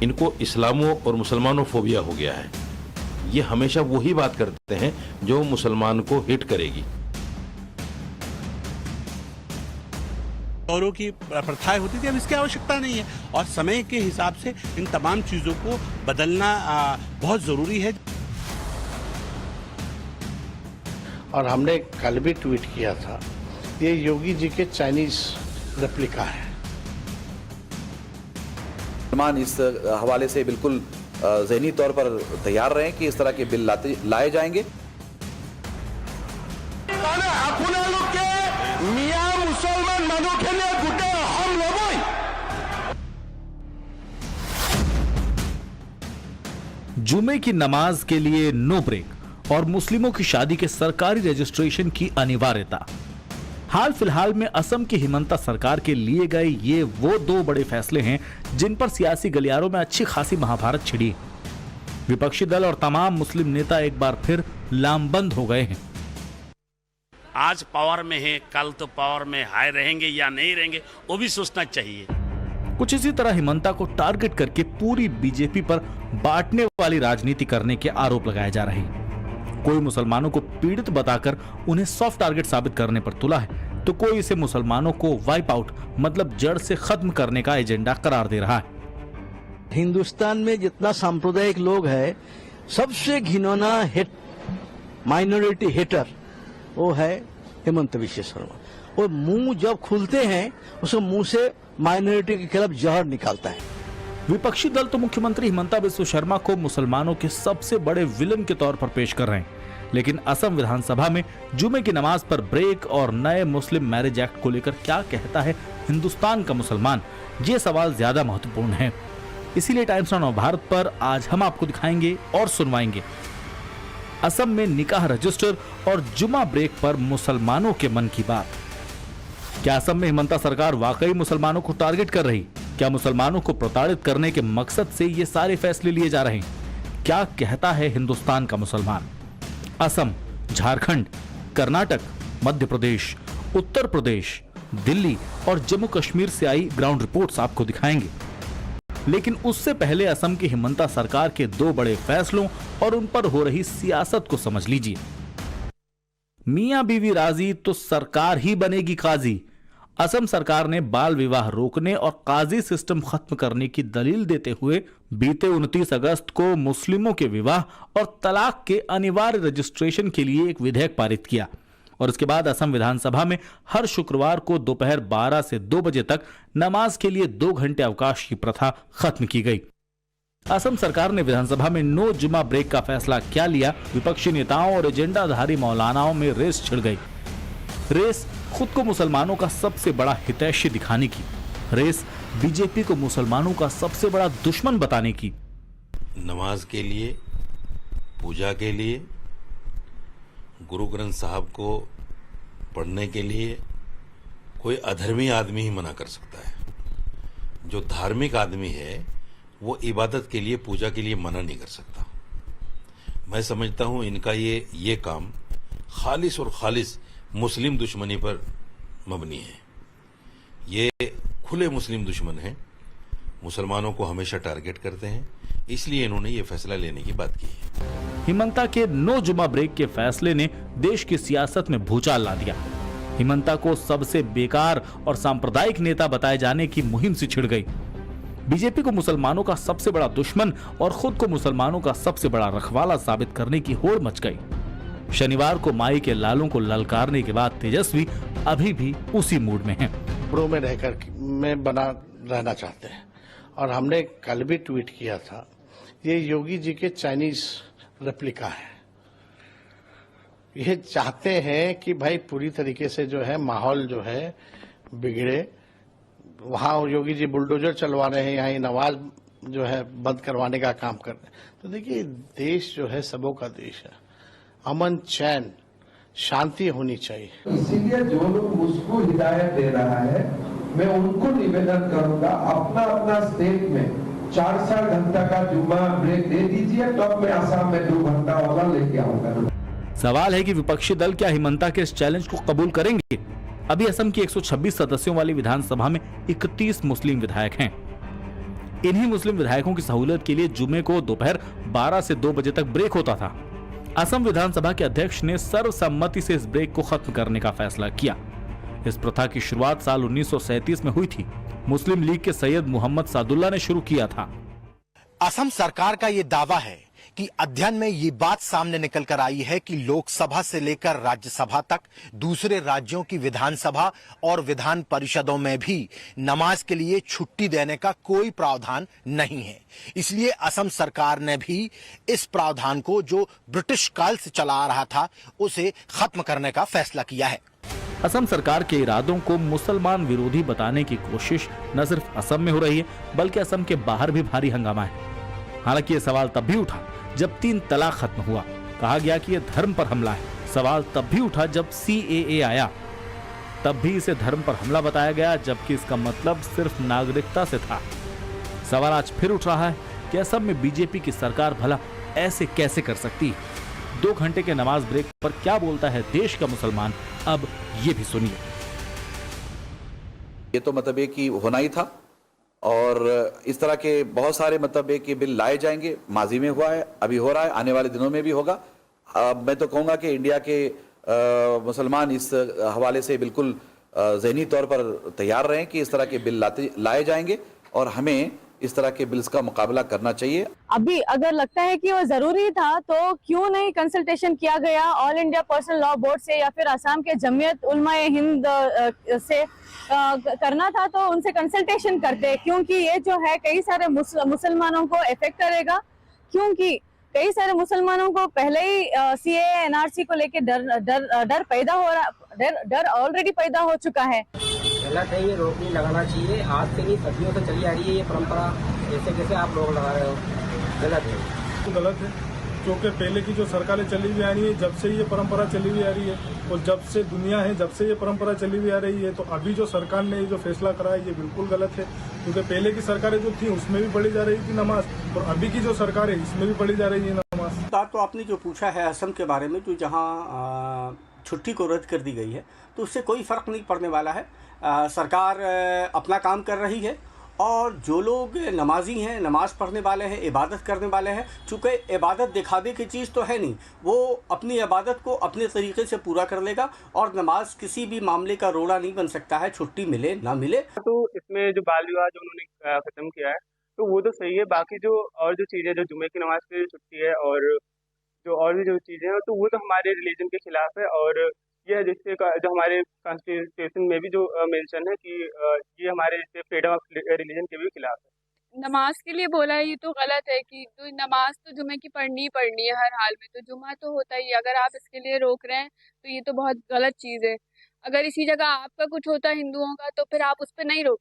इनको इस्लामो और मुसलमानों फोबिया हो गया है। ये हमेशा वही बात करते हैं जो मुसलमान को हिट करेगी। दौरों की प्रथाएं होती थी, अब इसकी आवश्यकता नहीं है और समय के हिसाब से इन तमाम चीजों को बदलना बहुत जरूरी है। और हमने कल भी ट्वीट किया था, ये योगी जी के चाइनीज रेप्लिका है। मुसलमान इस हवाले से बिल्कुल ज़हनी तौर पर तैयार रहें कि इस तरह के बिल लाए जाएंगे। जुमे की नमाज के लिए नो ब्रेक और मुस्लिमों की शादी के सरकारी रजिस्ट्रेशन की अनिवार्यता। हाल फिलहाल में असम की हिमंता सरकार के लिए गए ये वो दो बड़े फैसले हैं जिन पर सियासी गलियारों में अच्छी खासी महाभारत छिड़ी। विपक्षी दल और तमाम मुस्लिम नेता एक बार फिर लामबंद हो गए हैं। आज पावर में है, कल तो पावर में हाई रहेंगे या नहीं रहेंगे, वो भी सोचना चाहिए। कुछ इसी तरह हिमंता को टारगेट करके पूरी बीजेपी पर बांटने वाली राजनीति करने के आरोप लगाए जा रहे हैं। कोई मुसलमानों को पीड़ित बताकर उन्हें सॉफ्ट टारगेट साबित करने पर तुला है, तो कोई इसे मुसलमानों को वाइप आउट मतलब जड़ से खत्म करने का एजेंडा करार दे रहा है। हिंदुस्तान में जितना सांप्रदायिक लोग है, सबसे घिनौना माइनॉरिटी हेटर वो है हेमंत बिश्व शर्मा। और मुंह जब खुलते हैं उसको मुंह से माइनॉरिटी के खिलाफ जहर निकालता है। विपक्षी दल तो मुख्यमंत्री हिमंता बिस्व शर्मा को मुसलमानों के सबसे बड़े विलन के तौर पर पेश कर रहे हैं, लेकिन असम विधानसभा में जुमे की नमाज पर ब्रेक और नए मुस्लिम मैरिज एक्ट को लेकर क्या कहता है हिंदुस्तान का मुसलमान, ये सवाल ज्यादा महत्वपूर्ण है। इसीलिए टाइम्स ऑफ नवभारत पर आज हम आपको दिखाएंगे और सुनवाएंगे असम में निकाह रजिस्टर और जुमा ब्रेक पर मुसलमानों के मन की बात। क्या असम में हिमंता सरकार वाकई मुसलमानों को टारगेट कर रही? क्या मुसलमानों को प्रताड़ित करने के मकसद से ये सारे फैसले लिए जा रहे हैं? क्या कहता है हिंदुस्तान का मुसलमान? असम, झारखंड, कर्नाटक, मध्य प्रदेश, उत्तर प्रदेश, दिल्ली और जम्मू कश्मीर से आई ग्राउंड रिपोर्ट्स आपको दिखाएंगे। लेकिन उससे पहले असम की हिमंता सरकार के दो बड़े फैसलों और उन पर हो रही सियासत को समझ लीजिए। मियां बीवी राजी तो सरकार ही बनेगी काजी। असम सरकार ने बाल विवाह रोकने और काजी सिस्टम खत्म करने की दलील देते हुए बीते 29 अगस्त को मुस्लिमों के विवाह और तलाक के अनिवार्य रजिस्ट्रेशन के लिए एक विधेयक पारित किया और इसके बाद असम विधानसभा में हर शुक्रवार को दोपहर 12 से 2 बजे तक नमाज के लिए 2 घंटे अवकाश की प्रथा खत्म की गई। असम सरकार ने विधानसभा में नो जुमा ब्रेक का फैसला क्या लिया? विपक्षी नेताओं और एजेंडाधारी मौलानाओं में रेस छिड़ गई। रेस खुद को मुसलमानों का सबसे बड़ा हितैषी दिखाने की, रेस बीजेपी को मुसलमानों का सबसे बड़ा दुश्मन बताने की। नमाज के लिए, पूजा के लिए, गुरु ग्रंथ साहब को पढ़ने के लिए कोई अधर्मी आदमी ही मना कर सकता है। जो धार्मिक आदमी है वो इबादत के लिए, पूजा के लिए मना नहीं कर सकता। मैं समझता हूं इनका ये काम खालिस और खालिस मुस्लिम दुश्मनी पर मबनी है। ये खुले मुस्लिम दुश्मन हैं, मुसलमानों को हमेशा टारगेट करते हैं, इसलिए इन्होंने ये फैसला लेने की बात की है। हिमंता के नो जुमा ब्रेक के फैसले ने देश की सियासत में भूचाल ला दिया। हिमंता को सबसे बेकार और सांप्रदायिक नेता बताए जाने की मुहिम से छिड़ गई। बीजेपी को मुसलमानों का सबसे बड़ा दुश्मन और खुद को मुसलमानों का सबसे बड़ा रखवाला साबित करने की होड़ मच गई। शनिवार को माई के लालों को ललकारने के बाद तेजस्वी अभी भी उसी मूड में हैं। प्रो में रहकर में बना रहना चाहते हैं और हमने कल भी ट्वीट किया था, ये योगी जी के चाइनीज रेप्लिका है। ये चाहते हैं कि भाई पूरी तरीके से जो है माहौल जो है बिगड़े। वहां योगी जी बुलडोजर चलवा रहे हैं, यहाँ नमाज जो है बंद करवाने का काम कर रहे हैं। तो देखिए, देश जो है सबों का देश है, अमन चैन शांति होनी चाहिए। इसीलिए जो लोग मुझको हिदायत दे रहा है, मैं उनको निवेदन करूंगा, अपना अपना स्टेट में 4-4 घंटा का जुम्मा ब्रेक दे दीजिए, तब मैं आसाम में 2 घंटा वाला लेके आऊंगा। सवाल है कि विपक्षी दल क्या हिमंता के इस चैलेंज को कबूल करेंगे? अभी असम की 126 सदस्यों वाली विधानसभा में 31 मुस्लिम विधायक हैं। इन्हीं मुस्लिम विधायकों की सहूलियत के लिए जुमे को दोपहर 12 से 2 बजे तक ब्रेक होता था। असम विधानसभा के अध्यक्ष ने सर्वसम्मति से इस ब्रेक को खत्म करने का फैसला किया। इस प्रथा की शुरुआत साल 1937 में हुई थी। मुस्लिम लीग के सैयद मोहम्मद सादुल्ला ने शुरू किया था। असम सरकार का ये दावा है कि अध्ययन में ये बात सामने निकल कर आई है कि लोकसभा से लेकर राज्यसभा तक दूसरे राज्यों की विधानसभा और विधान परिषदों में भी नमाज के लिए छुट्टी देने का कोई प्रावधान नहीं है। इसलिए असम सरकार ने भी इस प्रावधान को, जो ब्रिटिश काल से चला आ रहा था, उसे खत्म करने का फैसला किया है। असम सरकार के इरादों को मुसलमान विरोधी बताने की कोशिश न सिर्फ असम में हो रही है, बल्कि असम के बाहर भी भारी हंगामा है। हालांकि ये सवाल तब भी उठा जब 3 तलाक खत्म हुआ। कहा गया कि यह धर्म पर हमला है। सवाल तब भी उठा जब CAA आया, तब भी इसे धर्म पर हमला बताया गया, जबकि इसका मतलब सिर्फ नागरिकता से था। सवाल आज फिर उठ रहा है कि असम में बीजेपी की सरकार भला ऐसे कैसे कर सकती है। 2 घंटे के नमाज ब्रेक पर क्या बोलता है देश का मुसलमान, अब ये भी सुनिए। ये तो मतलब ये कि होना ही था और इस तरह के बहुत सारे मतलब ये कि बिल लाए जाएंगे। माजी में हुआ है, अभी हो रहा है, आने वाले दिनों में भी होगा। मैं तो कहूँगा कि इंडिया के मुसलमान इस हवाले से बिल्कुल ज़हनी तौर पर तैयार रहें कि इस तरह के बिल लाए जाएंगे और हमें इस तरह के बिल्स का मुकाबला करना चाहिए। अभी अगर लगता है कि वो जरूरी था तो क्यों नहीं कंसल्टेशन किया गया all India personal law board से या फिर असम के जमीयत उलमाए हिंद से करना था तो उनसे कंसल्टेशन करते, क्योंकि ये जो है कई सारे मुसलमानों को इफेक्ट करेगा। क्योंकि कई सारे मुसलमानों को पहले ही CAA NRC को लेके डर पैदा हो रहा, डर ऑलरेडी पैदा हो चुका है। गलत है, ये रोक नहीं लगाना चाहिए। आज से नहीं, सदियों से चली आ रही है ये परंपरा। जैसे जैसे आप रोक लगा रहे हो, गलत है। गलत है, क्योंकि पहले की जो सरकारें चली हुई आ रही है, जब से ये परंपरा चली हुई आ रही है और जब से दुनिया है, जब से ये परंपरा चली हुई आ रही है, तो अभी जो सरकार ने ये जो फैसला करा है ये बिल्कुल गलत है। क्योंकि पहले की सरकारें जो थी उसमें भी पढ़ी जा रही थी नमाज, और अभी की जो सरकार है इसमें भी पढ़ी जा रही है नमाज। तो आपने जो पूछा है असम के बारे में, जो जहाँ छुट्टी को रद्द कर दी गई है, तो उससे कोई फर्क नहीं पड़ने वाला है। सरकार अपना काम कर रही है और जो लोग नमाजी हैं, नमाज पढ़ने वाले हैं, इबादत करने वाले हैं, चूँकि इबादत दिखावे की चीज़ तो है नहीं, वो अपनी इबादत को अपने तरीके से पूरा कर लेगा और नमाज किसी भी मामले का रोड़ा नहीं बन सकता है, छुट्टी मिले ना मिले। तो इसमें जो बाल विवाह जो उन्होंने ख़त्म किया है तो वो तो सही है। बाकी जो और जो चीज़ें, जो जुमे की नमाज की छुट्टी है और जो और भी जो चीज़ें हैं, तो वो तो हमारे रिलीजन के खिलाफ है। और ये जिससे जो हमारे कॉन्स्टिट्यूशन में भी जो मेंशन है कि ये हमारे फ्रीडम ऑफ रिलीजन के भी खिलाफ है। नमाज के लिए बोला है, ये तो गलत है कि तो नमाज तो जुमे की पढ़नी ही पढ़नी है हर हाल में, तो जुमा तो होता ही है। अगर आप इसके लिए रोक रहे हैं तो ये तो बहुत गलत चीज़ है। अगर इसी जगह आपका कुछ होता है हिंदुओं का तो फिर आप उस पर नहीं रोक।